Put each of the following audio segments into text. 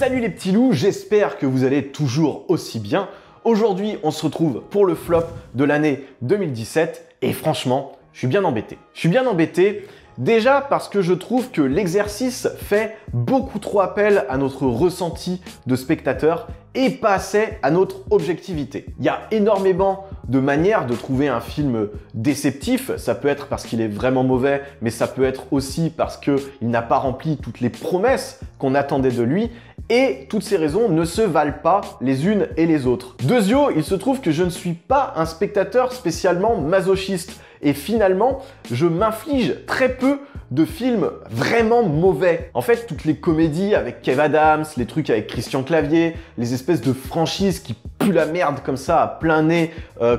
Salut les petits loups, j'espère que vous allez toujours aussi bien. Aujourd'hui, on se retrouve pour le flop de l'année 2017 et franchement, je suis bien embêté. Déjà parce que je trouve que l'exercice fait beaucoup trop appel à notre ressenti de spectateur et pas assez à notre objectivité. Il y a énormément de manières de trouver un film déceptif. Ça peut être parce qu'il est vraiment mauvais, mais ça peut être aussi parce qu'il n'a pas rempli toutes les promesses qu'on attendait de lui. Et toutes ces raisons ne se valent pas les unes et les autres. Deuxièmement, il se trouve que je ne suis pas un spectateur spécialement masochiste. Et finalement, je m'inflige très peu de films vraiment mauvais. En fait, toutes les comédies avec Kev Adams, les trucs avec Christian Clavier, les espèces de franchises qui puent la merde comme ça à plein nez,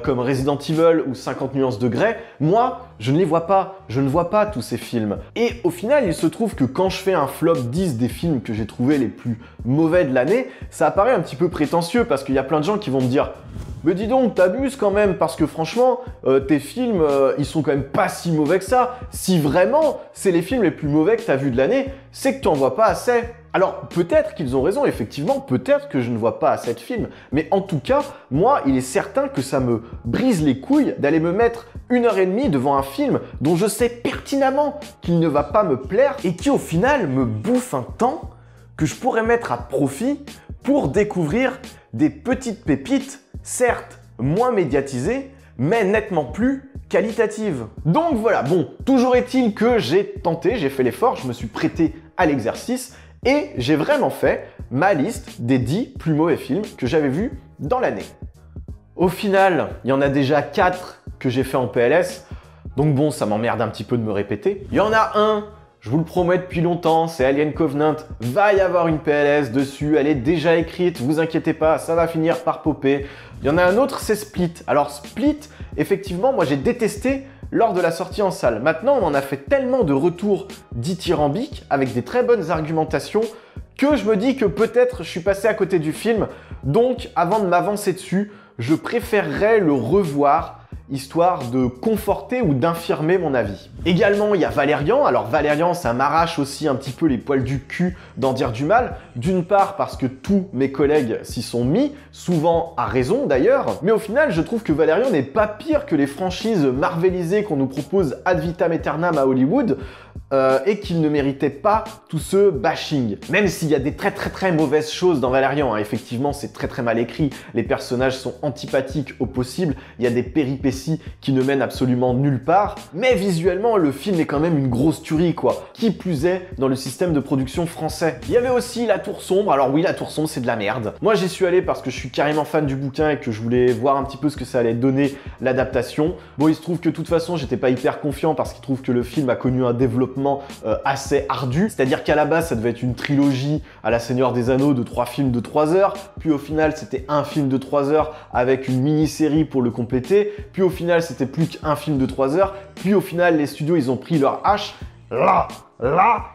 comme Resident Evil ou 50 nuances de Grey, moi, je ne les vois pas. Je ne vois pas tous ces films. Et au final, il se trouve que quand je fais un flop 10 des films que j'ai trouvés les plus mauvais de l'année, ça apparaît un petit peu prétentieux parce qu'il y a plein de gens qui vont me dire « Mais dis donc, t'abuses quand même parce que franchement, tes films, ils sont quand même pas si mauvais que ça. Si vraiment, c'est les films les plus mauvais que t'as vus de l'année, c'est que tu en vois pas assez. » Alors, peut-être qu'ils ont raison, effectivement, peut-être que je ne vois pas assez de films. Mais en tout cas, moi, il est certain que ça me brise les couilles d'aller me mettre 1h30 devant un film dont je sais pertinemment qu'il ne va pas me plaire et qui, au final, me bouffe un temps que je pourrais mettre à profit pour découvrir des petites pépites, certes moins médiatisées, mais nettement plus qualitatives. Donc voilà, bon, toujours est-il que j'ai tenté, j'ai fait l'effort, je me suis prêté à l'exercice et j'ai vraiment fait ma liste des 10 plus mauvais films que j'avais vus dans l'année. Au final, il y en a déjà 4 que j'ai fait en PLS, donc bon, ça m'emmerde un petit peu de me répéter. Il y en a un, je vous le promets depuis longtemps, c'est Alien Covenant, va y avoir une PLS dessus, elle est déjà écrite, vous inquiétez pas, ça va finir par popper. Il y en a un autre, c'est Split. Alors Split, effectivement, moi j'ai détesté lors de la sortie en salle. Maintenant, on en a fait tellement de retours dithyrambiques avec des très bonnes argumentations que je me dis que peut-être je suis passé à côté du film. Donc, avant de m'avancer dessus, je préférerais le revoir histoire de conforter ou d'infirmer mon avis. Également, il y a Valérian. Alors Valérian, ça m'arrache aussi un petit peu les poils du cul d'en dire du mal. D'une part parce que tous mes collègues s'y sont mis, souvent à raison d'ailleurs. Mais au final, je trouve que Valérian n'est pas pire que les franchises marvelisées qu'on nous propose ad vitam aeternam à Hollywood. Et qu'il ne méritait pas tout ce bashing. Même s'il y a des très mauvaises choses dans Valérian, hein. Effectivement c'est très mal écrit, les personnages sont antipathiques au possible, il y a des péripéties qui ne mènent absolument nulle part, mais visuellement le film est quand même une grosse tuerie quoi, qui plus est dans le système de production français. Il y avait aussi La Tour Sombre, alors oui La Tour Sombre c'est de la merde. Moi j'y suis allé parce que je suis carrément fan du bouquin et que je voulais voir un petit peu ce que ça allait donner l'adaptation. Bon il se trouve que de toute façon j'étais pas hyper confiant parce qu'il trouve que le film a connu un développement assez ardu, c'est-à-dire qu'à la base ça devait être une trilogie à la Seigneur des Anneaux de 3 films de 3 heures, puis au final c'était un film de 3 heures avec une mini-série pour le compléter, puis au final c'était plus qu'un film de 3 heures, puis au final les studios ils ont pris leur hache, là,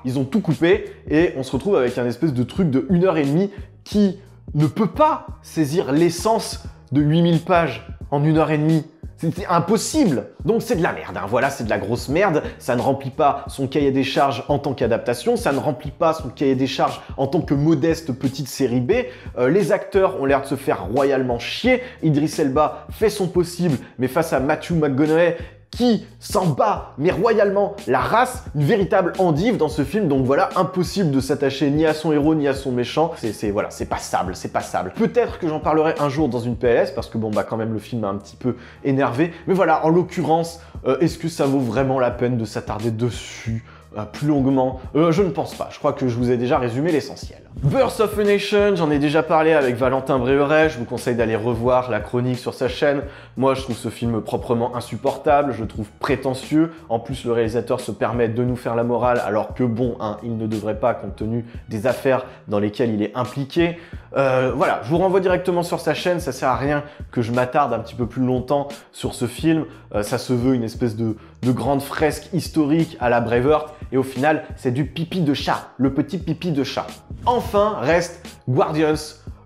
ils ont tout coupé et on se retrouve avec un espèce de truc de 1h30 qui ne peut pas saisir l'essence de 8000 pages en 1h30. C'était impossible. Donc c'est de la merde, hein. Voilà, c'est de la grosse merde. Ça ne remplit pas son cahier des charges en tant qu'adaptation, ça ne remplit pas son cahier des charges en tant que modeste petite série B. Les acteurs ont l'air de se faire royalement chier. Idris Elba fait son possible, mais face à Matthew McConaughey, qui s'en bat, mais royalement, la race, une véritable endive dans ce film. Donc voilà, impossible de s'attacher ni à son héros ni à son méchant. Voilà, c'est passable, c'est passable. Peut-être que j'en parlerai un jour dans une PLS, parce que bon, bah quand même, le film m'a un petit peu énervé. Mais voilà, en l'occurrence, est-ce que ça vaut vraiment la peine de s'attarder dessus plus longuement? Je ne pense pas. Je crois que je vous ai déjà résumé l'essentiel. Birth of a Nation, j'en ai déjà parlé avec Valentin Bréheret. Je vous conseille d'aller revoir la chronique sur sa chaîne. Moi, je trouve ce film proprement insupportable. Je le trouve prétentieux. En plus, le réalisateur se permet de nous faire la morale, alors que bon, hein, il ne devrait pas, compte tenu des affaires dans lesquelles il est impliqué. Voilà, je vous renvoie directement sur sa chaîne. Ça sert à rien que je m'attarde un petit peu plus longtemps sur ce film. Ça se veut une espèce de grande fresque historique à la Braveheart. Et au final, c'est du pipi de chat, le petit pipi de chat. Enfin, reste Guardians,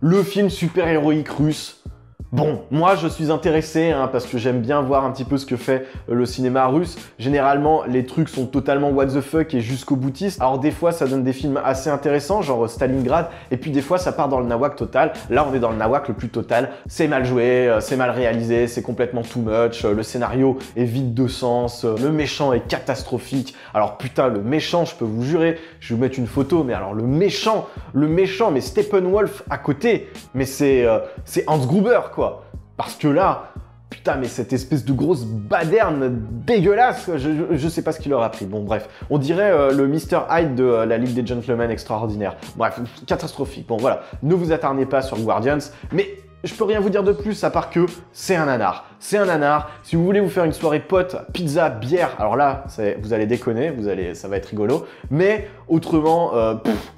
le film super-héroïque russe Bon, moi je suis intéressé hein, parce que j'aime bien voir un petit peu ce que fait le cinéma russe. Généralement, les trucs sont totalement what the fuck et jusqu'au boutiste. Alors des fois, ça donne des films assez intéressants, genre Stalingrad, et puis des fois, ça part dans le nawak total. Là, on est dans le nawak le plus total. C'est mal joué, c'est mal réalisé, c'est complètement too much, le scénario est vide de sens, le méchant est catastrophique. Alors putain, le méchant, je peux vous jurer, je vais vous mettre une photo, mais alors le méchant, mais Steppenwolf à côté, mais c'est Hans Gruber, quoi. Parce que là, putain, mais cette espèce de grosse baderne dégueulasse, je sais pas ce qu'il leur a pris. Bon, bref, on dirait le Mr. Hyde de la Ligue des Gentlemen Extraordinaires. Bref, catastrophique. Bon, voilà, ne vous attardez pas sur Guardians, mais je peux rien vous dire de plus à part que c'est un nanar. C'est un nanar. Si vous voulez vous faire une soirée pote, pizza, bière, alors là, vous allez déconner, ça va être rigolo. Mais autrement,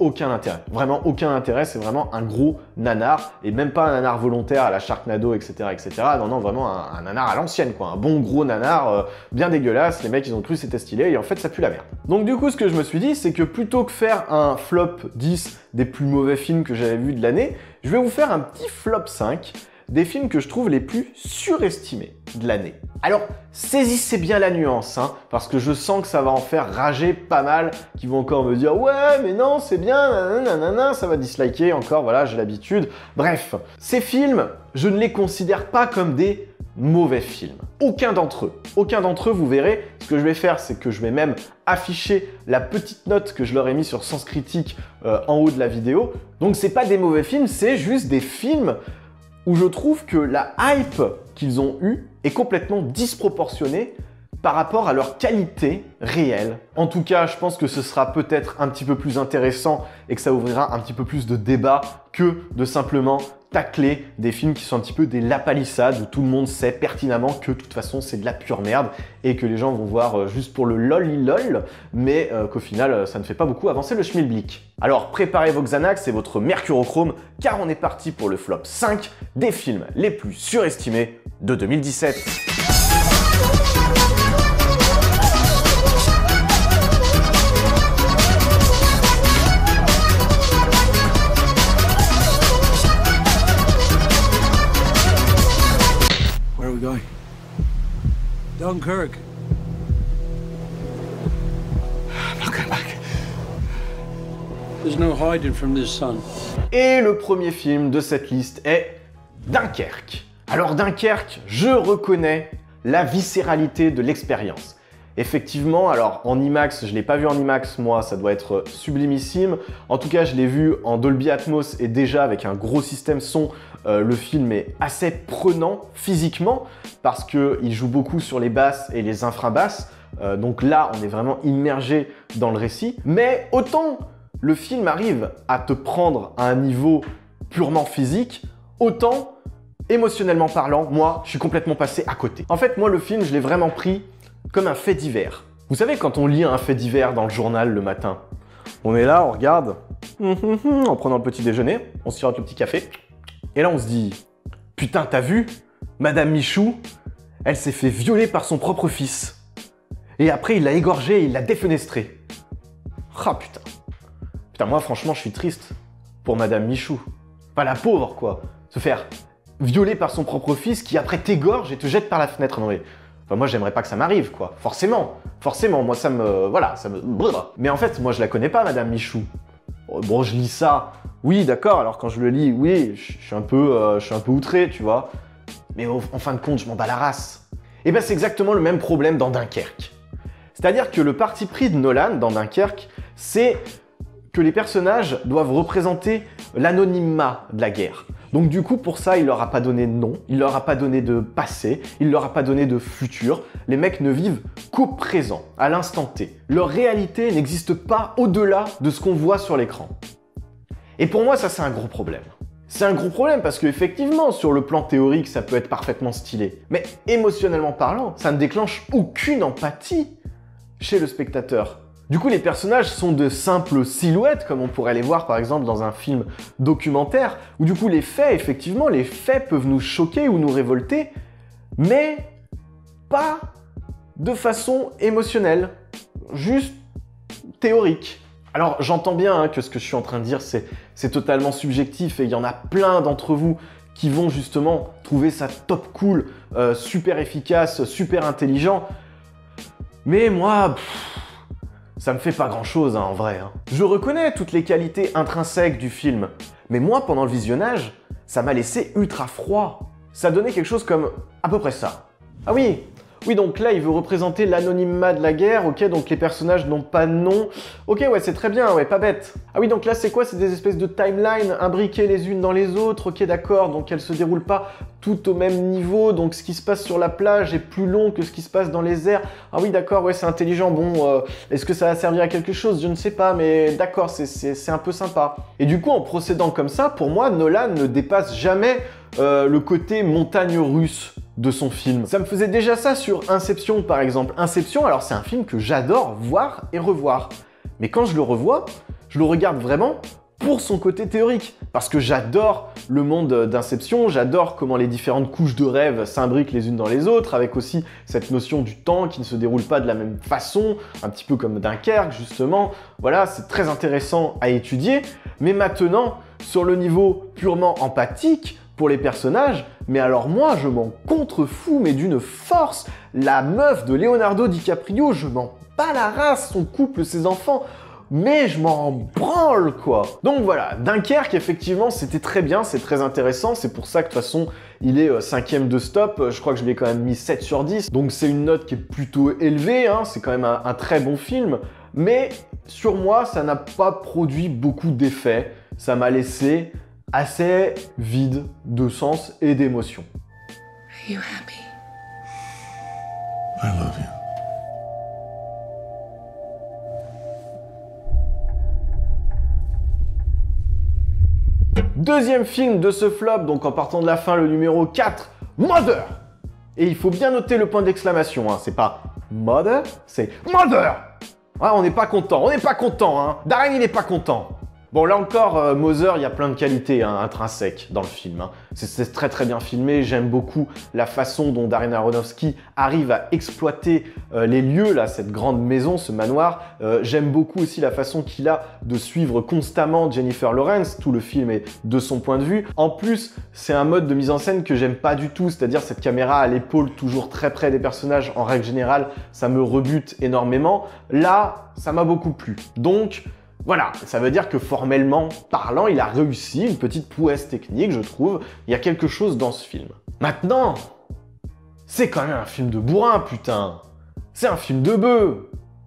aucun intérêt. Vraiment aucun intérêt. C'est vraiment un gros nanar. Et même pas un nanar volontaire à la Sharknado, etc. etc. Non, non, vraiment un nanar à l'ancienne, quoi. Un bon gros nanar bien dégueulasse. Les mecs, ils ont cru que c'était stylé et en fait, ça pue la merde. Donc du coup, ce que je me suis dit, c'est que plutôt que faire un flop 10 des plus mauvais films que j'avais vus de l'année, je vais vous faire un petit flop 5 des films que je trouve les plus surestimés de l'année. Alors, saisissez bien la nuance, hein, parce que je sens que ça va en faire rager pas mal, qui vont encore me dire « Ouais, mais non, c'est bien, nanana, ça va disliker encore, voilà, j'ai l'habitude. » Bref, ces films, je ne les considère pas comme des mauvais films. Aucun d'entre eux, vous verrez, ce que je vais faire, c'est que je vais même afficher la petite note que je leur ai mis sur Sens Critique en haut de la vidéo. Donc c'est pas des mauvais films, c'est juste des films où je trouve que la hype qu'ils ont eue est complètement disproportionnée par rapport à leur qualité réelle. En tout cas, je pense que ce sera peut-être un petit peu plus intéressant et que ça ouvrira un petit peu plus de débat que de simplement tacler des films qui sont un petit peu des lapalissades où tout le monde sait pertinemment que de toute façon c'est de la pure merde et que les gens vont voir juste pour le lol, mais qu'au final ça ne fait pas beaucoup avancer le schmilblick. Alors préparez vos Xanax et votre mercurochrome car on est parti pour le flop 5 des films les plus surestimés de 2017. Dunkirk. I'm not going back. There's no hiding from this sun. Et le premier film de cette liste est Dunkerque. Alors Dunkerque, je reconnais la viscéralité de l'expérience. Effectivement, alors en IMAX, je l'ai pas vu en IMAX moi, ça doit être sublimissime. En tout cas, je l'ai vu en Dolby Atmos et déjà avec un gros système son, le film est assez prenant physiquement parce qu'il joue beaucoup sur les basses et les infrabasses. Donc là, on est vraiment immergé dans le récit. Mais autant le film arrive à te prendre à un niveau purement physique, autant émotionnellement parlant, moi, je suis complètement passé à côté. En fait, moi, le film, je l'ai vraiment pris comme un fait divers. Vous savez, quand on lit un fait divers dans le journal le matin, on est là, on regarde, en prenant le petit déjeuner, on se sirote le petit café, et là on se dit, putain, t'as vu, Madame Michou, elle s'est fait violer par son propre fils. Et après, il l'a égorgé et il l'a défenestré. Ah putain. Putain, moi franchement, je suis triste pour Madame Michou. Pas la pauvre, quoi. Se faire violer par son propre fils qui après t'égorge et te jette par la fenêtre. Non mais... Enfin, moi, j'aimerais pas que ça m'arrive, quoi. Forcément. Forcément. Moi, ça me... Voilà, ça me... Mais en fait, moi, je la connais pas, Madame Michou. Bon, je lis ça. Oui, d'accord. Alors, quand je le lis, oui, je suis un peu outré, tu vois. Mais en fin de compte, je m'en bats la race. Et ben, c'est exactement le même problème dans Dunkerque. C'est-à-dire que le parti pris de Nolan dans Dunkerque, c'est que les personnages doivent représenter l'anonymat de la guerre. Donc du coup, pour ça, il leur a pas donné de nom, il leur a pas donné de passé, il leur a pas donné de futur. Les mecs ne vivent qu'au présent, à l'instant T. Leur réalité n'existe pas au-delà de ce qu'on voit sur l'écran. Et pour moi, ça, c'est un gros problème. C'est un gros problème parce qu'effectivement, sur le plan théorique, ça peut être parfaitement stylé. Mais émotionnellement parlant, ça ne déclenche aucune empathie chez le spectateur. Du coup, les personnages sont de simples silhouettes, comme on pourrait les voir par exemple dans un film documentaire, où du coup les faits, effectivement, les faits peuvent nous choquer ou nous révolter, mais pas de façon émotionnelle, juste théorique. Alors j'entends bien que ce que je suis en train de dire, c'est totalement subjectif et il y en a plein d'entre vous qui vont justement trouver ça top cool, super efficace, super intelligent. Mais moi, ça me fait pas grand-chose hein, en vrai. Hein. Je reconnais toutes les qualités intrinsèques du film, mais moi, pendant le visionnage, ça m'a laissé ultra froid. Ça donnait quelque chose comme à peu près ça. Ah oui, donc là, il veut représenter l'anonymat de la guerre, ok, donc les personnages n'ont pas de nom. Ok, ouais, c'est très bien, ouais, pas bête. Ah oui, donc là, c'est quoi? C'est des espèces de timelines imbriquées les unes dans les autres, ok, d'accord, donc elles se déroulent pas toutes au même niveau, donc ce qui se passe sur la plage est plus long que ce qui se passe dans les airs. Ah oui, d'accord, ouais, c'est intelligent, bon, est-ce que ça va servir à quelque chose? Je ne sais pas, mais d'accord, c'est un peu sympa. Et du coup, en procédant comme ça, pour moi, Nolan ne dépasse jamais le côté montagne russe de son film. Ça me faisait déjà ça sur Inception par exemple. Inception, alors c'est un film que j'adore voir et revoir. Mais quand je le revois, je le regarde vraiment pour son côté théorique. Parce que j'adore le monde d'Inception, j'adore comment les différentes couches de rêve s'imbriquent les unes dans les autres, avec aussi cette notion du temps qui ne se déroule pas de la même façon, un petit peu comme Dunkerque justement. Voilà, c'est très intéressant à étudier. Mais maintenant, sur le niveau purement empathique, pour les personnages, mais alors moi je m'en contrefous mais d'une force. La meuf de Leonardo DiCaprio, je m'en bats la race, son couple, ses enfants, mais je m'en branle quoi. Donc voilà, Dunkerque effectivement c'était très bien, c'est très intéressant, c'est pour ça que de toute façon il est 5e de stop, je crois que je lui ai quand même mis 7 sur 10, donc c'est une note qui est plutôt élevée, hein. C'est quand même un très bon film, mais sur moi ça n'a pas produit beaucoup d'effets, ça m'a laissé assez vide de sens et d'émotion. Are you happy? I love you. Deuxième film de ce flop, donc en partant de la fin, le numéro 4, Mother. Et il faut bien noter le point d'exclamation, hein. C'est pas Mother, c'est Mother. Ah, on n'est pas content, hein. Darren, il n'est pas content. Bon, là encore, Mother, il y a plein de qualités hein, intrinsèques dans le film. Hein. C'est très très bien filmé, j'aime beaucoup la façon dont Darren Aronofsky arrive à exploiter les lieux, là, cette grande maison, ce manoir. J'aime beaucoup aussi la façon qu'il a de suivre constamment Jennifer Lawrence, tout le film est de son point de vue. En plus, c'est un mode de mise en scène que j'aime pas du tout, c'est-à-dire cette caméra à l'épaule, toujours très près des personnages, en règle générale, ça me rebute énormément. Là, ça m'a beaucoup plu. Donc, voilà, ça veut dire que formellement parlant, il a réussi une petite prouesse technique, je trouve. Il y a quelque chose dans ce film. Maintenant, c'est quand même un film de bourrin, putain. C'est un film de bœuf.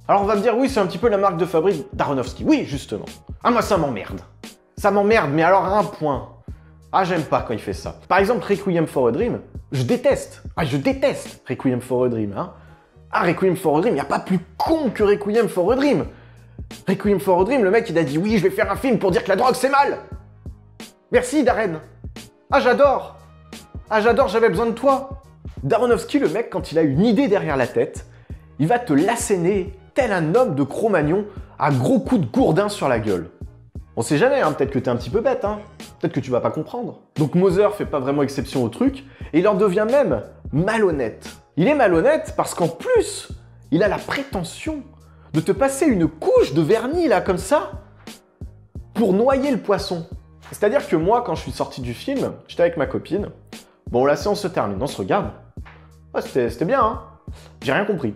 Alors on va me dire, oui, c'est un petit peu la marque de fabrique d'Aronofsky. Oui, justement. Ah, moi, ça m'emmerde. Ça m'emmerde, mais alors à un point. Ah, j'aime pas quand il fait ça. Par exemple, Requiem for a Dream, je déteste. Ah, je déteste Requiem for a Dream, hein. Ah, Requiem for a Dream, il n'y a pas plus con que Requiem for a Dream. Requiem for a Dream, le mec il a dit oui, je vais faire un film pour dire que la drogue c'est mal. Merci Darren. Ah j'adore. Ah j'adore, j'avais besoin de toi. Aronofsky, le mec, quand il a une idée derrière la tête, il va te l'asséner tel un homme de Cro-Magnon à gros coups de gourdin sur la gueule. On sait jamais, hein, peut-être que t'es un petit peu bête, hein. Peut-être que tu vas pas comprendre. Donc Mother fait pas vraiment exception au truc, et il en devient même malhonnête. Il est malhonnête parce qu'en plus, il a la prétention de te passer une couche de vernis, là, comme ça, pour noyer le poisson. C'est-à-dire que moi, quand je suis sorti du film, j'étais avec ma copine. Bon, la séance se termine, on se regarde. Ouais, c'était bien, hein. J'ai rien compris.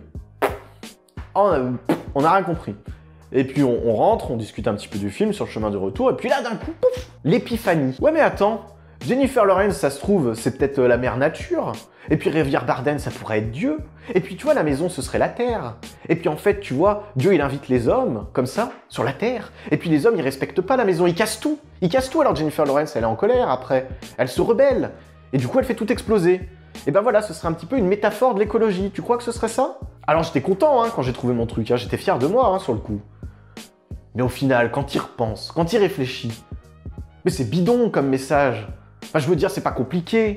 On a rien compris. Et puis on rentre, on discute un petit peu du film sur le chemin du retour, et puis là, d'un coup, pouf, l'épiphanie. Ouais, mais attends, Jennifer Lawrence, ça se trouve, c'est peut-être la mère nature. Et puis Rivière d'Ardennes, ça pourrait être Dieu. Et puis tu vois, la maison, ce serait la terre. Et puis en fait, tu vois, Dieu, il invite les hommes, comme ça, sur la terre. Et puis les hommes, ils respectent pas la maison, ils cassent tout. Ils cassent tout, alors Jennifer Lawrence, elle est en colère après. Elle se rebelle. Et du coup, elle fait tout exploser. Et ben voilà, ce serait un petit peu une métaphore de l'écologie. Tu crois que ce serait ça? Alors j'étais content hein, quand j'ai trouvé mon truc, hein. J'étais fier de moi hein, sur le coup. Mais au final, quand il repense, quand il réfléchit, mais c'est bidon comme message. Enfin, je veux dire, c'est pas compliqué.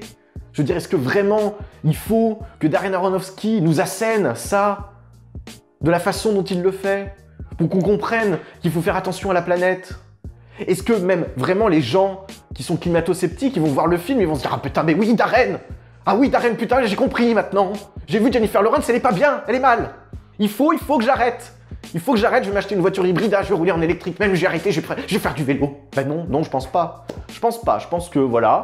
Je veux dire, est-ce que vraiment il faut que Darren Aronofsky nous assène ça de la façon dont il le fait pour qu'on comprenne qu'il faut faire attention à la planète? Est-ce que même vraiment les gens qui sont climato-sceptiques, ils vont voir le film, ils vont se dire « Ah putain, mais oui, Darren! Ah oui, Darren, putain, j'ai compris maintenant! J'ai vu Jennifer Lawrence, elle est pas bien, elle est mal! Il faut que j'arrête! Il faut que j'arrête, je vais m'acheter une voiture hybride, je vais rouler en électrique, même j'ai arrêté, je vais faire du vélo. » Ben non, je pense pas. Je pense que voilà,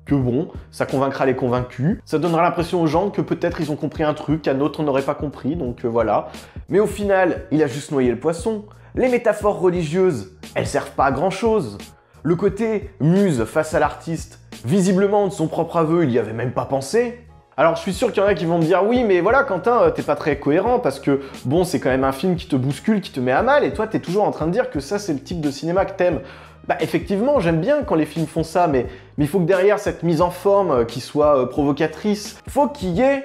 que bon, ça convaincra les convaincus, ça donnera l'impression aux gens que peut-être ils ont compris un truc qu'un autre n'aurait pas compris, donc voilà. Mais au final, il a juste noyé le poisson. Les métaphores religieuses, elles servent pas à grand chose. Le côté muse face à l'artiste, visiblement de son propre aveu, il y avait même pas pensé. Alors je suis sûr qu'il y en a qui vont me dire « Oui, mais voilà Quentin, t'es pas très cohérent parce que bon, c'est quand même un film qui te bouscule, qui te met à mal et toi t'es toujours en train de dire que ça c'est le type de cinéma que t'aimes. » Bah effectivement, j'aime bien quand les films font ça, mais il faut que derrière cette mise en forme qui soit provocatrice, faut qu'il y ait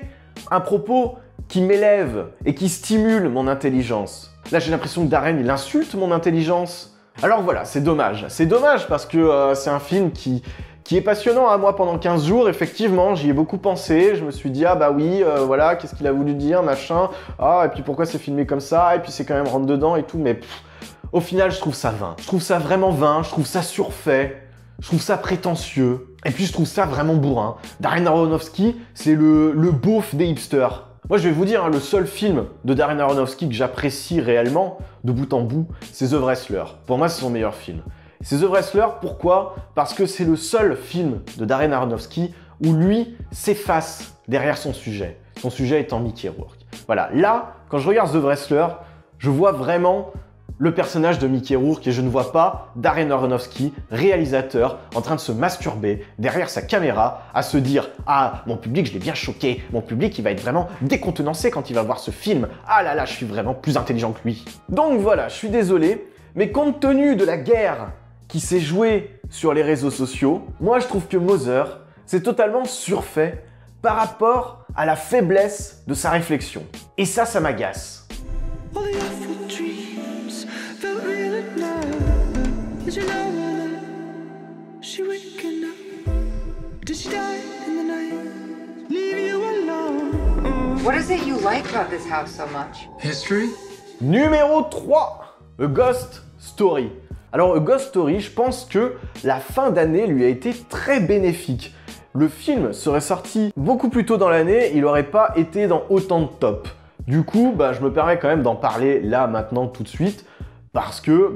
un propos qui m'élève et qui stimule mon intelligence. Là j'ai l'impression que Darren il insulte mon intelligence. Alors voilà, c'est dommage. C'est dommage parce que c'est un film qui est passionnant à moi pendant 15 jours, effectivement, j'y ai beaucoup pensé, je me suis dit, ah bah oui, voilà, qu'est-ce qu'il a voulu dire, machin, ah, et puis pourquoi c'est filmé comme ça, et puis c'est quand même rentre dedans et tout, mais au final, je trouve ça vain. Je trouve ça vraiment vain, je trouve ça surfait, je trouve ça prétentieux, et puis je trouve ça vraiment bourrin. Darren Aronofsky, c'est le beauf des hipsters. Moi, je vais vous dire, hein, le seul film de Darren Aronofsky que j'apprécie réellement, de bout en bout, c'est The Wrestler. Pour moi, c'est son meilleur film. C'est The Wrestler, pourquoi? Parce que c'est le seul film de Darren Aronofsky où lui s'efface derrière son sujet étant Mickey Rourke. Voilà, là, quand je regarde The Wrestler, je vois vraiment le personnage de Mickey Rourke et je ne vois pas Darren Aronofsky, réalisateur, en train de se masturber derrière sa caméra, à se dire « Ah, mon public, je l'ai bien choqué, mon public, il va être vraiment décontenancé quand il va voir ce film. Ah là là, je suis vraiment plus intelligent que lui. » Donc voilà, je suis désolé, mais compte tenu de la guerre qui s'est jouée sur les réseaux sociaux, moi je trouve que Mother, c'est totalement surfait par rapport à la faiblesse de sa réflexion. Et ça m'agace. All the awful dreams felt real at night. Did you know her? She waking up? Did she die in the night? Leave you alone. What is it you like about this house so much? History? Numéro 3, A Ghost Story. Alors, A Ghost Story, je pense que la fin d'année lui a été très bénéfique. Le film serait sorti beaucoup plus tôt dans l'année, il n'aurait pas été dans autant de top. Du coup, je me permets quand même d'en parler là, maintenant, tout de suite, parce que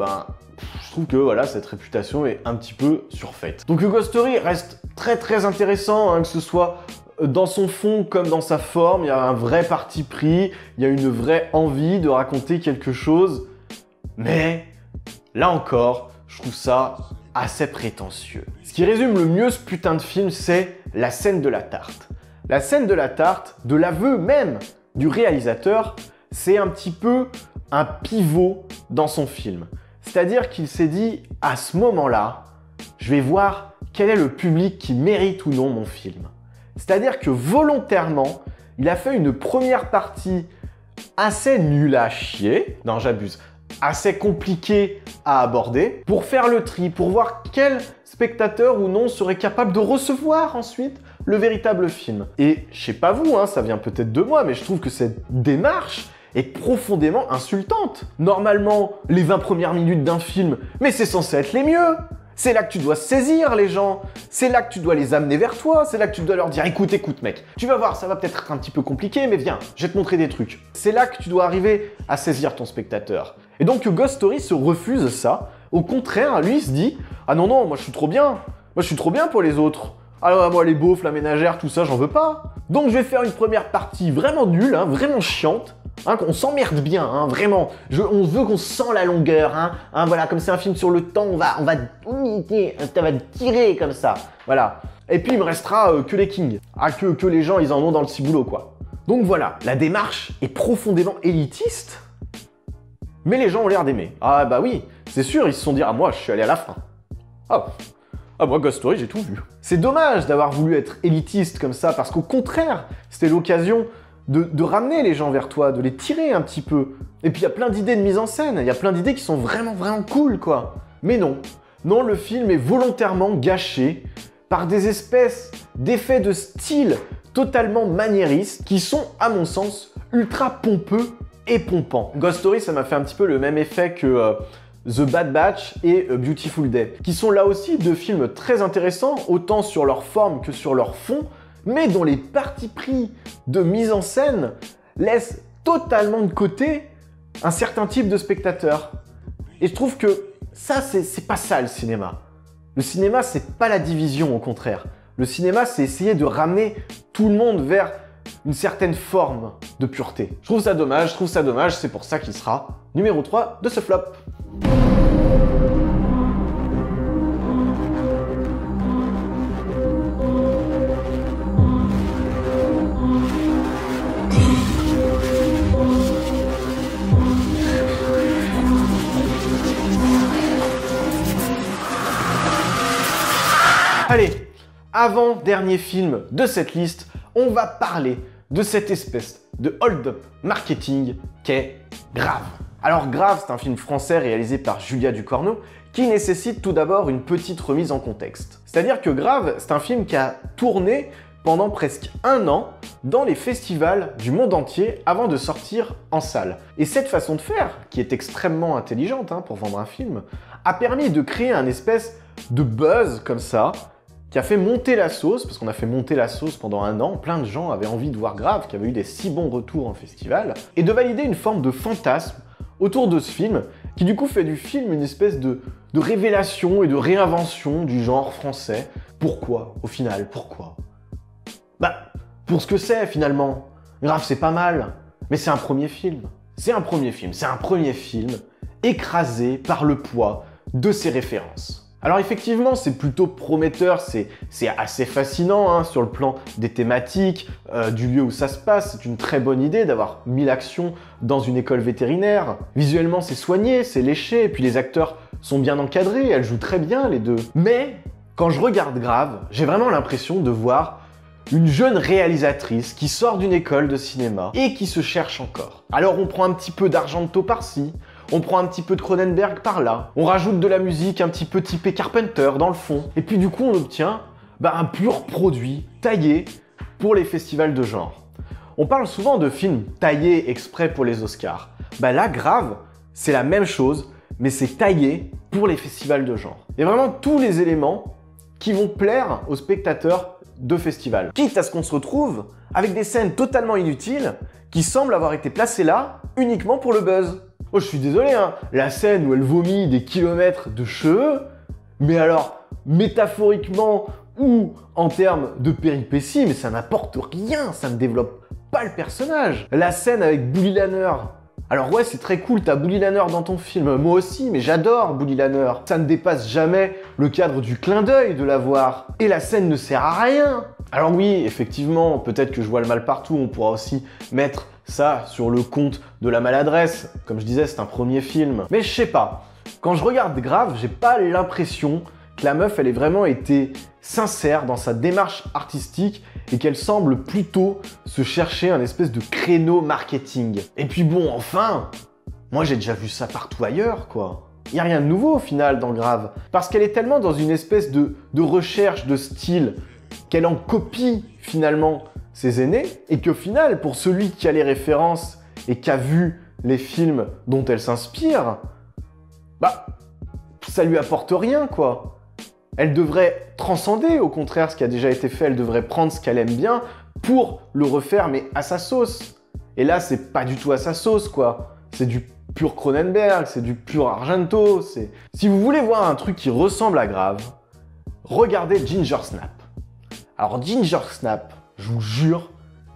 je trouve que voilà, cette réputation est un petit peu surfaite. Donc A Ghost Story reste très intéressant, hein, que ce soit dans son fond comme dans sa forme, il y a un vrai parti pris, il y a une vraie envie de raconter quelque chose, mais là encore, je trouve ça assez prétentieux. Ce qui résume le mieux ce putain de film, c'est la scène de la tarte. La scène de la tarte, de l'aveu même du réalisateur, c'est un petit peu un pivot dans son film. C'est-à-dire qu'il s'est dit, à ce moment-là, je vais voir quel est le public qui mérite ou non mon film. C'est-à-dire que volontairement, il a fait une première partie assez nulle à chier, non j'abuse, assez compliqué à aborder, pour faire le tri, pour voir quel spectateur ou non serait capable de recevoir ensuite le véritable film. Et je sais pas vous, hein, ça vient peut-être de moi, mais je trouve que cette démarche est profondément insultante. Normalement, les 20 premières minutes d'un film, mais c'est censé être les mieux. C'est là que tu dois saisir les gens, c'est là que tu dois les amener vers toi, c'est là que tu dois leur dire écoute mec, tu vas voir, ça va peut-être être un petit peu compliqué, mais viens, je vais te montrer des trucs. C'est là que tu dois arriver à saisir ton spectateur. Et donc Ghost Story se refuse ça, au contraire, lui il se dit ah non, moi je suis trop bien, pour les autres. Alors moi les beaufs, la ménagère, tout ça, j'en veux pas. Donc je vais faire une première partie vraiment nulle, hein, vraiment chiante, hein, qu'on s'emmerde bien, hein, vraiment. On veut qu'on sent la longueur, hein, voilà, comme c'est un film sur le temps, on va tirer comme ça, voilà. Et puis il me restera que les kings, que les gens ils en ont dans le ciboulot quoi. Donc voilà, la démarche est profondément élitiste, mais les gens ont l'air d'aimer. Ah bah oui, c'est sûr, ils se sont dit ah moi je suis allé à la fin. Ah moi Ghost Story j'ai tout vu. C'est dommage d'avoir voulu être élitiste comme ça parce qu'au contraire, c'était l'occasion de ramener les gens vers toi, de les tirer un petit peu. Et puis il y a plein d'idées de mise en scène, il y a plein d'idées qui sont vraiment cool quoi. Mais non, le film est volontairement gâché par des espèces d'effets de style totalement maniéristes qui sont à mon sens ultra pompeux et pompants. Ghost Story ça m'a fait un petit peu le même effet que The Bad Batch et A Beautiful Day, qui sont là aussi deux films très intéressants, autant sur leur forme que sur leur fond, mais dont les partis pris de mise en scène laissent totalement de côté un certain type de spectateur. Et je trouve que ça, c'est pas ça le cinéma. Le cinéma, c'est pas la division, au contraire. Le cinéma, c'est essayer de ramener tout le monde vers une certaine forme de pureté. Je trouve ça dommage, c'est pour ça qu'il sera numéro 3 de ce flop. Allez, avant-dernier film de cette liste, on va parler de cette espèce de hold-up marketing qu'est Grave. Alors Grave, c'est un film français réalisé par Julia Ducournau qui nécessite tout d'abord une petite remise en contexte. C'est-à-dire que Grave, c'est un film qui a tourné pendant presque 1 an dans les festivals du monde entier avant de sortir en salle. Et cette façon de faire, qui est extrêmement intelligente pour vendre un film, a permis de créer un espèce de buzz comme ça, qui a fait monter la sauce, parce qu'on a fait monter la sauce pendant 1 an, plein de gens avaient envie de voir Grave, qui avait eu des si bons retours en festival, et de valider une forme de fantasme autour de ce film, qui du coup fait du film une espèce de révélation et de réinvention du genre français. Pourquoi, au final, pourquoi? Bah, pour ce que c'est finalement. Grave, c'est pas mal, mais c'est un premier film. C'est un premier film écrasé par le poids de ses références. Alors effectivement, c'est plutôt prometteur, c'est assez fascinant sur le plan des thématiques, du lieu où ça se passe. C'est une très bonne idée d'avoir mis l'action dans une école vétérinaire. Visuellement, c'est soigné, c'est léché, et puis les acteurs sont bien encadrés, elles jouent très bien les deux. Mais quand je regarde Grave, j'ai vraiment l'impression de voir une jeune réalisatrice qui sort d'une école de cinéma et qui se cherche encore. Alors on prend un petit peu d'Argento par-ci, on prend un petit peu de Cronenberg par là, on rajoute de la musique un petit peu typée Carpenter dans le fond, et puis du coup on obtient un pur produit taillé pour les festivals de genre. On parle souvent de films taillés exprès pour les Oscars. Là, Grave, c'est la même chose, mais c'est taillé pour les festivals de genre. Il y a vraiment tous les éléments qui vont plaire aux spectateurs de festival. Quitte à ce qu'on se retrouve avec des scènes totalement inutiles qui semblent avoir été placées là uniquement pour le buzz. Oh, je suis désolé, la scène où elle vomit des kilomètres de cheveux, mais alors, métaphoriquement ou en termes de péripéties, mais ça n'apporte rien, ça ne développe pas le personnage. La scène avec Bully Lanner. Alors ouais, c'est très cool, t'as Bully Lanner dans ton film, moi aussi, mais j'adore Bully Lanner. Ça ne dépasse jamais le cadre du clin d'œil de la voir. Et la scène ne sert à rien. Alors oui, effectivement, peut-être que je vois le mal partout, on pourra aussi mettre ça sur le compte de la maladresse. Comme je disais, c'est un premier film. Mais je sais pas, quand je regarde Grave, j'ai pas l'impression que la meuf, elle ait vraiment été sincère dans sa démarche artistique et qu'elle semble plutôt se chercher un espèce de créneau marketing. Et puis bon, enfin, moi j'ai déjà vu ça partout ailleurs, quoi. Il n'y a rien de nouveau au final dans Grave, parce qu'elle est tellement dans une espèce de recherche de style qu'elle en copie finalement ses aînés, et qu'au final, pour celui qui a les références et qui a vu les films dont elle s'inspire, ça lui apporte rien, quoi. Elle devrait transcender, au contraire, ce qui a déjà été fait. Elle devrait prendre ce qu'elle aime bien pour le refaire, mais à sa sauce. Et là, c'est pas du tout à sa sauce, quoi. C'est du pur Cronenberg, c'est du pur Argento. Si vous voulez voir un truc qui ressemble à Grave, regardez Ginger Snap. Alors, Ginger Snap, je vous jure,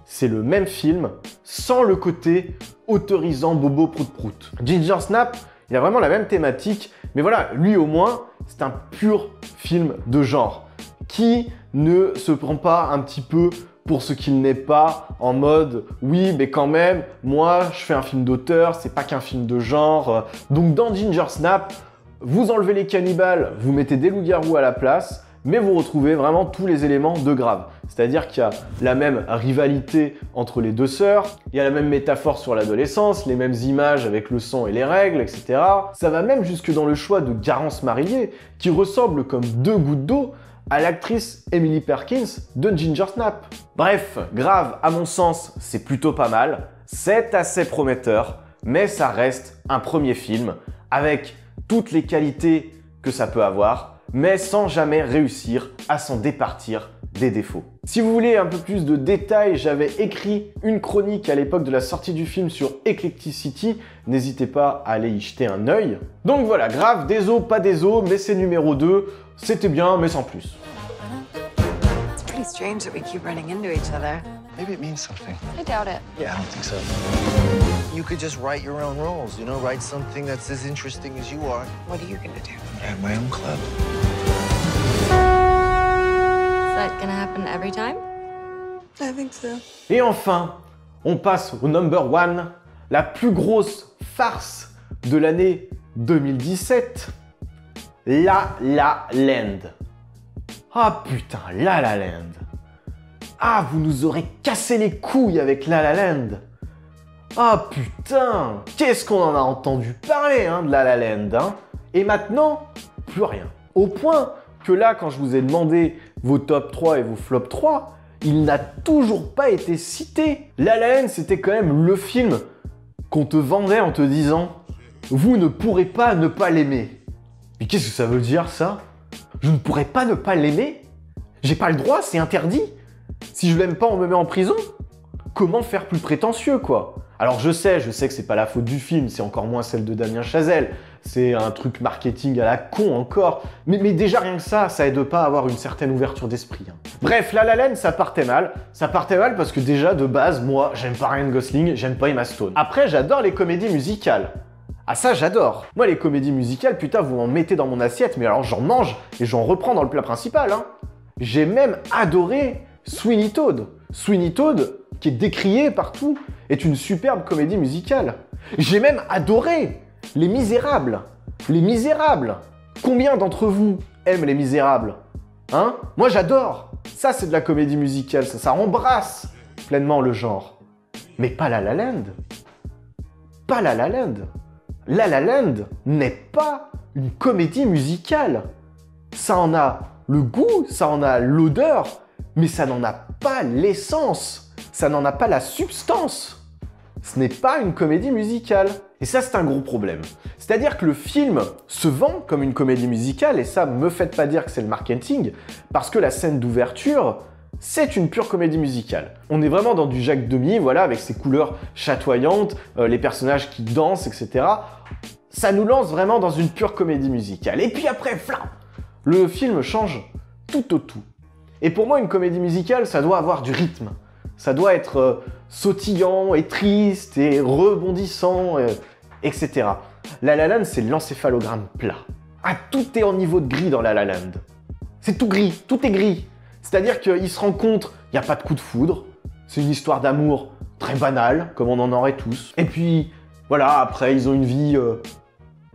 c'est le même film, sans le côté autorisant bobo prout-prout. Ginger Snap, il a vraiment la même thématique, mais voilà, lui au moins, c'est un pur film de genre, qui ne se prend pas un petit peu pour ce qu'il n'est pas, en mode « oui, mais quand même, moi, je fais un film d'auteur, c'est pas qu'un film de genre. » Donc dans Ginger Snap, vous enlevez les cannibales, vous mettez des loups-garous à la place, mais vous retrouvez vraiment tous les éléments de Grave. C'est-à-dire qu'il y a la même rivalité entre les deux sœurs, il y a la même métaphore sur l'adolescence, les mêmes images avec le sang et les règles, etc. Ça va même jusque dans le choix de Garance Marillier, qui ressemble comme 2 gouttes d'eau à l'actrice Emily Perkins de Ginger Snap. Bref, Grave, à mon sens, c'est plutôt pas mal, c'est assez prometteur, mais ça reste un premier film, avec toutes les qualités que ça peut avoir, mais sans jamais réussir à s'en départir des défauts. Si vous voulez un peu plus de détails, j'avais écrit une chronique à l'époque de la sortie du film sur Eclecticity, n'hésitez pas à aller y jeter un œil. Donc voilà, Grave, des os, pas des os, mais c'est numéro 2, c'était bien, mais sans plus. strange that we keep running into each other. Maybe it means something. I doubt it. Yeah, I don't think so. You could just write your own rules, you know, write something that's as interesting as you are. What are you gonna do? I have my own club. Is that gonna happen every time? I think so. Et enfin, on passe au number one, la plus grosse farce de l'année 2017, La La Land. Ah putain, La La Land. Ah, vous nous aurez cassé les couilles avec La La Land. Ah putain, qu'est-ce qu'on en a entendu parler de La La Land, hein. Et maintenant, plus rien. Au point que là, quand je vous ai demandé vos top 3 et vos flop 3, il n'a toujours pas été cité. La La Land, c'était quand même le film qu'on te vendait en te disant « Vous ne pourrez pas ne pas l'aimer ». Mais qu'est-ce que ça veut dire, ça? Je ne pourrais pas ne pas l'aimer? J'ai pas le droit, c'est interdit? Si je l'aime pas, on me met en prison? Comment faire plus prétentieux, quoi? Alors je sais que c'est pas la faute du film, c'est encore moins celle de Damien Chazelle, c'est un truc marketing à la con encore, mais déjà rien que ça aide pas à avoir une certaine ouverture d'esprit. Bref, La La Land, ça partait mal parce que déjà, de base, moi, j'aime pas Ryan Gosling, j'aime pas Emma Stone. Après, j'adore les comédies musicales. Ah ça, j'adore. Moi, les comédies musicales, putain, vous m'en mettez dans mon assiette, mais alors j'en mange et j'en reprends dans le plat principal. J'ai même adoré Sweeney Todd. Sweeney Todd, qui est décrié partout, est une superbe comédie musicale. J'ai même adoré Les Misérables. Les Misérables. Combien d'entre vous aiment Les Misérables? Moi, j'adore. Ça, c'est de la comédie musicale. Ça embrasse pleinement le genre. Mais pas La La Land. Pas La La Land. La La Land n'est pas une comédie musicale. Ça en a le goût, ça en a l'odeur, mais ça n'en a pas l'essence. Ça n'en a pas la substance. Ce n'est pas une comédie musicale. Et ça, c'est un gros problème. C'est-à-dire que le film se vend comme une comédie musicale, et ça, me faites pas dire que c'est le marketing, parce que la scène d'ouverture, c'est une pure comédie musicale. On est vraiment dans du Jacques Demy, voilà, avec ses couleurs chatoyantes, les personnages qui dansent, etc. Ça nous lance vraiment dans une pure comédie musicale. Et puis après, flam, le film change tout au tout. Et pour moi, une comédie musicale, ça doit avoir du rythme. Ça doit être sautillant et triste et rebondissant, etc. La La Land, c'est l'encéphalogramme plat. Ah, tout est en niveau de gris dans La La Land. C'est tout gris, tout est gris. C'est-à-dire qu'ils se rencontrent, il n'y a pas de coup de foudre. C'est une histoire d'amour très banale, comme on en aurait tous. Et puis, voilà, après, ils ont une vie...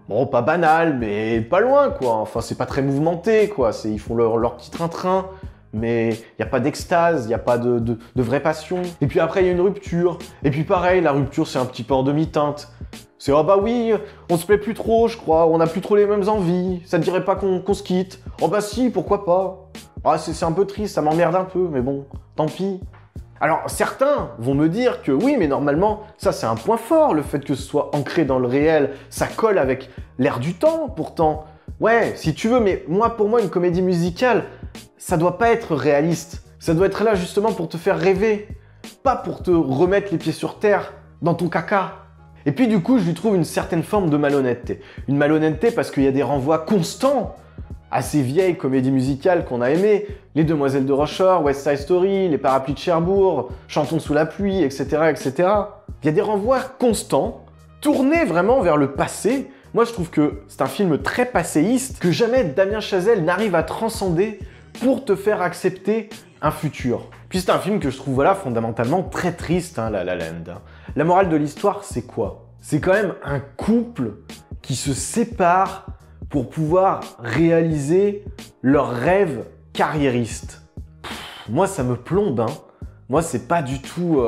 bon, pas banale, mais pas loin, quoi. Enfin, c'est pas très mouvementé, quoi. Ils font leur petit train-train. Mais il n'y a pas d'extase, il n'y a pas de vraie passion. Et puis après, il y a une rupture. Et puis pareil, la rupture, c'est un petit peu en demi-teinte. C'est « Oh bah oui, on se plaît plus trop, je crois, on n'a plus trop les mêmes envies. Ça te dirait pas qu'on se quitte? Oh bah si, pourquoi pas? Ah, c'est un peu triste, ça m'emmerde un peu, mais bon, tant pis. » Alors, certains vont me dire que oui, mais normalement, ça c'est un point fort, le fait que ce soit ancré dans le réel. Ça colle avec l'air du temps, pourtant. Ouais, si tu veux, mais pour moi, une comédie musicale, ça doit pas être réaliste. Ça doit être là justement pour te faire rêver, pas pour te remettre les pieds sur terre dans ton caca. Et puis du coup, je lui trouve une certaine forme de malhonnêteté. Une malhonnêteté parce qu'il y a des renvois constants à ces vieilles comédies musicales qu'on a aimées. Les Demoiselles de Rochefort, West Side Story, Les Parapluies de Cherbourg, Chantons sous la pluie, etc., etc. Il y a des renvois constants, tournés vraiment vers le passé. Moi, je trouve que c'est un film très passéiste, que jamais Damien Chazelle n'arrive à transcender pour te faire accepter un futur. Puis c'est un film que je trouve, voilà, fondamentalement très triste, La La Land. La morale de l'histoire, c'est quoi? C'est quand même un couple qui se sépare pour pouvoir réaliser leurs rêves carriéristes. Moi, ça me plombe, Moi, c'est pas du tout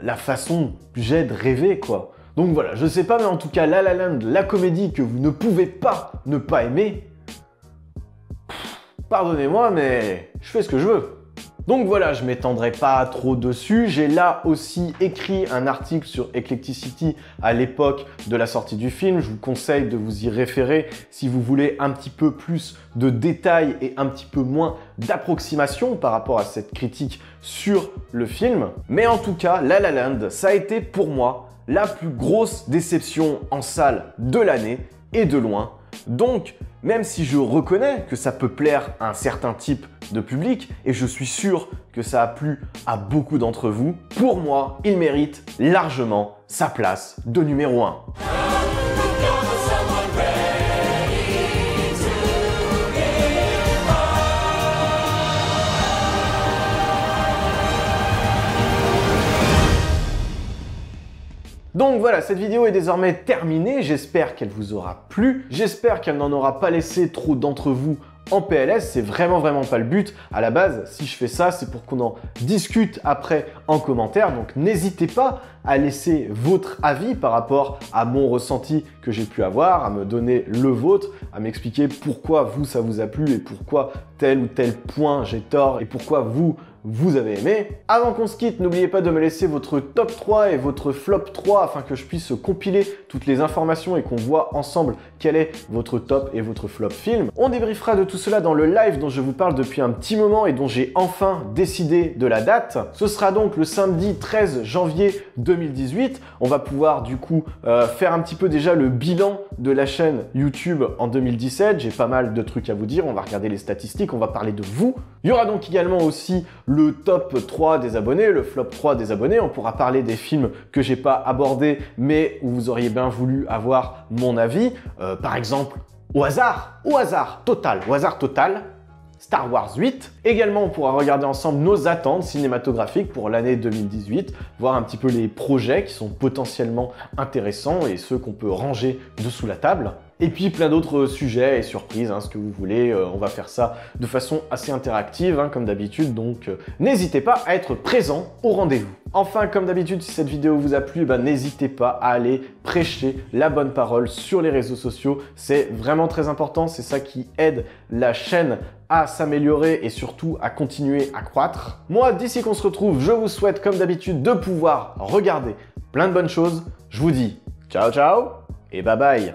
la façon que j'ai de rêver, quoi. Donc voilà, je sais pas, mais en tout cas, La La Land, la comédie que vous ne pouvez pas ne pas aimer, pardonnez-moi, mais je fais ce que je veux. Donc voilà, je m'étendrai pas trop dessus. J'ai là aussi écrit un article sur Eclecticity à l'époque de la sortie du film. Je vous conseille de vous y référer si vous voulez un petit peu plus de détails et un petit peu moins d'approximation par rapport à cette critique sur le film. Mais en tout cas, La La Land, ça a été pour moi la plus grosse déception en salle de l'année et de loin. Donc, même si je reconnais que ça peut plaire à un certain type de public, et je suis sûr que ça a plu à beaucoup d'entre vous, pour moi, il mérite largement sa place de numéro 1. Donc voilà, cette vidéo est désormais terminée, j'espère qu'elle vous aura plu, j'espère qu'elle n'en aura pas laissé trop d'entre vous en PLS, c'est vraiment pas le but. À la base, si je fais ça, c'est pour qu'on en discute après en commentaire, donc n'hésitez pas à laisser votre avis par rapport à mon ressenti que j'ai pu avoir, à me donner le vôtre, à m'expliquer pourquoi vous, ça vous a plu et pourquoi tel ou tel point j'ai tort et pourquoi vous avez aimé. Avant qu'on se quitte, n'oubliez pas de me laisser votre top 3 et votre flop 3 afin que je puisse compiler toutes les informations et qu'on voit ensemble quel est votre top et votre flop film. On débriefera de tout cela dans le live dont je vous parle depuis un petit moment et dont j'ai enfin décidé de la date. Ce sera donc le samedi 13 janvier 2018. On va pouvoir du coup faire un petit peu déjà le bilan de la chaîne YouTube en 2017. J'ai pas mal de trucs à vous dire, on va regarder les statistiques, on va parler de vous. Il y aura donc également aussi le top 3 des abonnés, le flop 3 des abonnés. On pourra parler des films que j'ai pas abordés mais où vous auriez bien voulu avoir mon avis. Par exemple, au hasard total, Star Wars 8. Également, on pourra regarder ensemble nos attentes cinématographiques pour l'année 2018, voir un petit peu les projets qui sont potentiellement intéressants et ceux qu'on peut ranger dessous la table. Et puis plein d'autres sujets et surprises, ce que vous voulez. On va faire ça de façon assez interactive, comme d'habitude, donc n'hésitez pas à être présent au rendez-vous. Enfin, comme d'habitude, si cette vidéo vous a plu, n'hésitez pas à aller prêcher la bonne parole sur les réseaux sociaux. C'est vraiment très important, c'est ça qui aide la chaîne à s'améliorer et surtout à continuer à croître. Moi, d'ici qu'on se retrouve, je vous souhaite comme d'habitude de pouvoir regarder plein de bonnes choses. Je vous dis ciao ciao et bye bye.